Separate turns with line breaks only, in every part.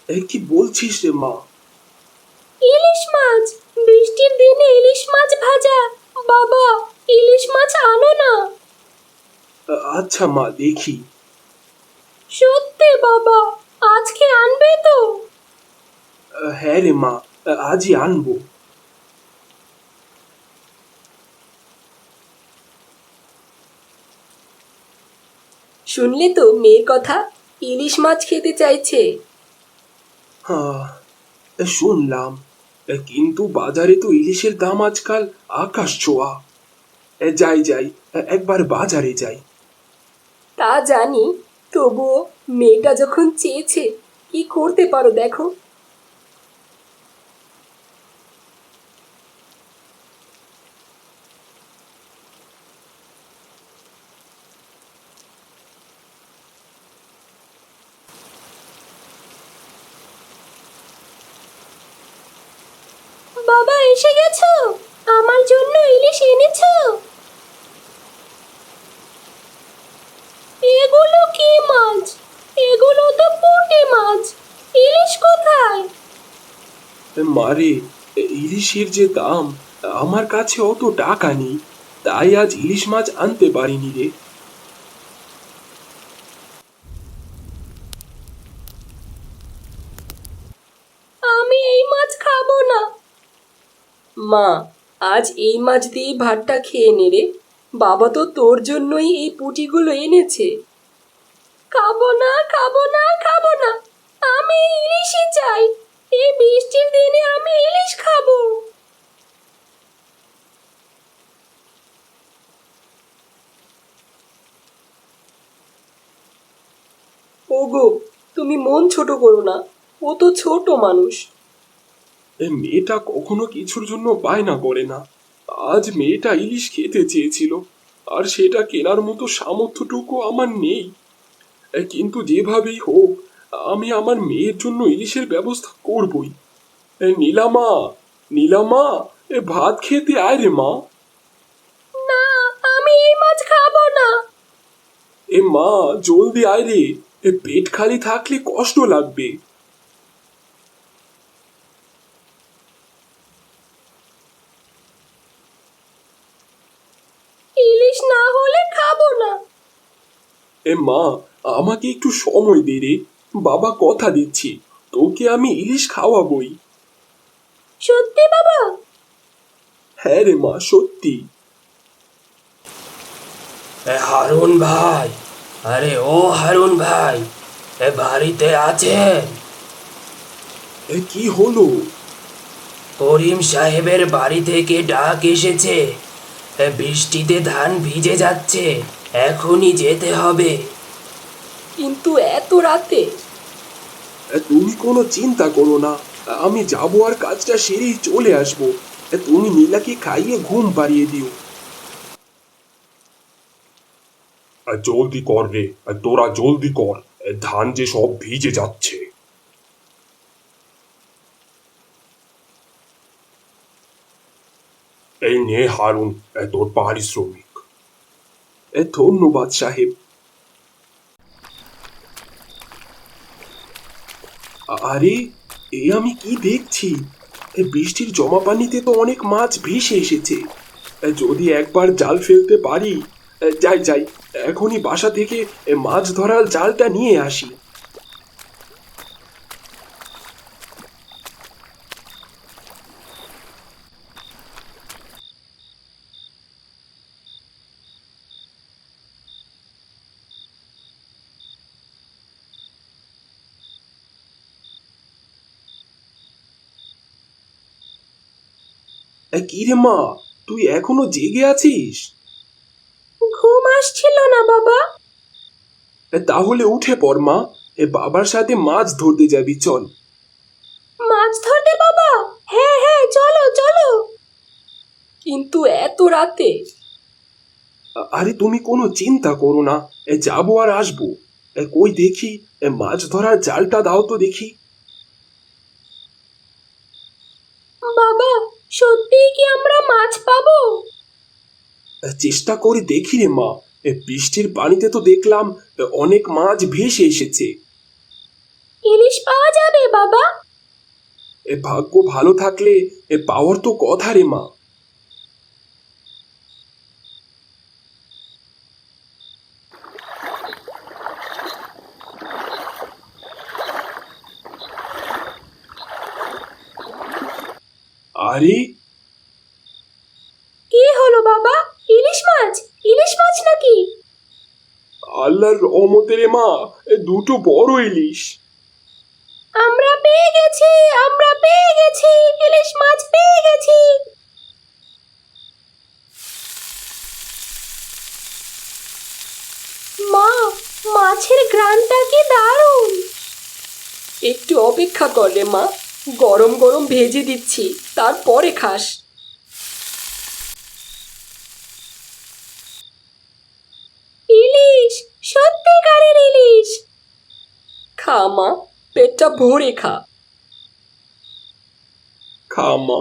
কি বলছিস রে মা?
ইলিশ মাছ! বৃষ্টির দিনে ইলিশ মাছ ভাজা! বাবা, ইলিশ মাছ আনো না।
আচ্ছা মা, দেখি।
সত্যি বাবা, আজকে আনবে তো?
হ্যাঁ রে মা, আজই আনবো।
শুনলে তো মেয়ের কথা, ইলিশ মাছ খেতে চাইছে।
হ্যাঁ, শুনলাম। কিন্তু বাজারে তো ইলিশের দাম আজকাল আকাশ ছোঁয়া। যাই যাই, একবার বাজারে যাই।
তা জানি, তবুও মেয়েটা যখন চেয়েছে, কি করতে পারো দেখো। বাবা এসে গেছো? আমার জন্য ইলিশ এনেছো? এগুলো কি মাছ? এগুলো তো পুঁটি মাছ। ইলিশ কোথায়?
মারে, ইলিশের যে দাম, আমার কাছে অত টাকা নেই, তাই আজ ইলিশ মাছ আনতে পারিনি রে।
আমি এই মাছ খাবো না। মা, আজ এই মাছ দিয়েই ভাতটা খেয়ে নে রে। বাবা তো তোর জন্যই এই পুঁটিগুলো এনেছে। খাবো না, খাবো না, খাবো না। আমি ইলিশই চাই। এই বৃষ্টির দিনে আমি ইলিশ খাবো। ওগো, তুমি মন ছোট করো না। ও তো ছোট মানুষ।
মেয়েটা কখনো কিছুর জন্য বায়না করে না। আজ মেয়েটা ইলিশ খেতে চেয়েছিল, আর সেটা কেনার মতো সামর্থ্যটুকু আমার নেই। কিন্তু যেভাবেই হোক, আমি আমার মেয়ের জন্য ইলিশের ব্যবস্থা করবই। নীলামা, নীলামা, ভাত খেতে আয় রে মা।
না, আমি এই মাছ খাবো না।
মা, জলদি আয় রে। পেট খালি থাকলে কষ্ট লাগবে।
ইলিশ না হলে খাবো না।
মা, আমাকে একটু সময় দে রে। বাবা কথা দিচ্ছি, তোকে আমি ইলিশ খাওয়াবই।
সত্যি বাবা?
হ্যাঁ রে মা, সত্যি।
হারুন ভাই, আরে ও হারুন ভাই, বাড়িতে আছেন?
কি হলো?
করিম সাহেবের বাড়ি থেকে ডাক এসেছে। বৃষ্টিতে ধান ভিজে যাচ্ছে, এখনই যেতে হবে।
কিন্তু এত রাতে?
তুমি কোনো চিন্তা করো না, আমি যাবো আর কাজটা সেরেই চলে আসবো। তুমি নীলাকে খাইয়ে ঘুম পাড়িয়ে দিও। জলদি কর রে, তোরা জলদি কর, ধান যে সব ভিজে যাচ্ছে। এই নে হারুন, তোর পারিশ্রমিক। ধন্যবাদ সাহেব। আরে, এ আমি কি দেখছি! বৃষ্টির জমা পানিতে তো অনেক মাছ ভেসে এসেছে। যদি একবার জাল ফেলতে পারি। যাই যাই, এখনই বাসা থেকে মাছ ধরার জালটা নিয়ে আসি। কি রে মা, তুই এখনো জেগে আছিস?
ঘুম আসছিল না বাবা।
তাহলে উঠে পড় মা, বাবার সাথে মাছ ধরতে যাবি, চল।
মাছ ধরতে বাবা? হ্যাঁ হ্যাঁ, চলো চলো। কিন্তু এত রাতে?
আরে তুমি কোনো চিন্তা করো না, যাবো আর আসবো। কই দেখি, মাছ ধরার জালটা দাও তো দেখি।
বাবা, সত্যিই কি আমরা মাছ পাবো?
চেষ্টা করে দেখি রে মা। বৃষ্টির পানিতে তো দেখলাম অনেক মাছ ভেসে এসেছে।
ইলিশ পাওয়া যাবে বাবা?
ভাগ্য ভালো থাকলে পাওয়ার তো কথা রে মা। আরে
কি হলো বাবা? ইলিশ মাছ? ইলিশ মাছ নাকি?
আল্লাহর রহমতে রে মা, দুটো বড় ইলিশ।
আমরা পেয়ে গেছি, আমরা পেয়ে গেছি, ইলিশ মাছ পেয়ে গেছি। মা, মাছের ঘ্রাণটা কি দারুণ! একটু অপেক্ষা করলে মা, গরম গরম ভেজে দিচ্ছি, তারপরে খাস। ইলিশ, সত্যিকারের ইলিশ। খা মা, পেটটা ভরে খা।
খা মা,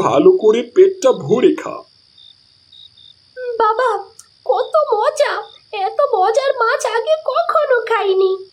ভালো করে পেটটা ভরে খা।
বাবা, কত মজা! এত মজার মাছ আগে কখনো খাইনি।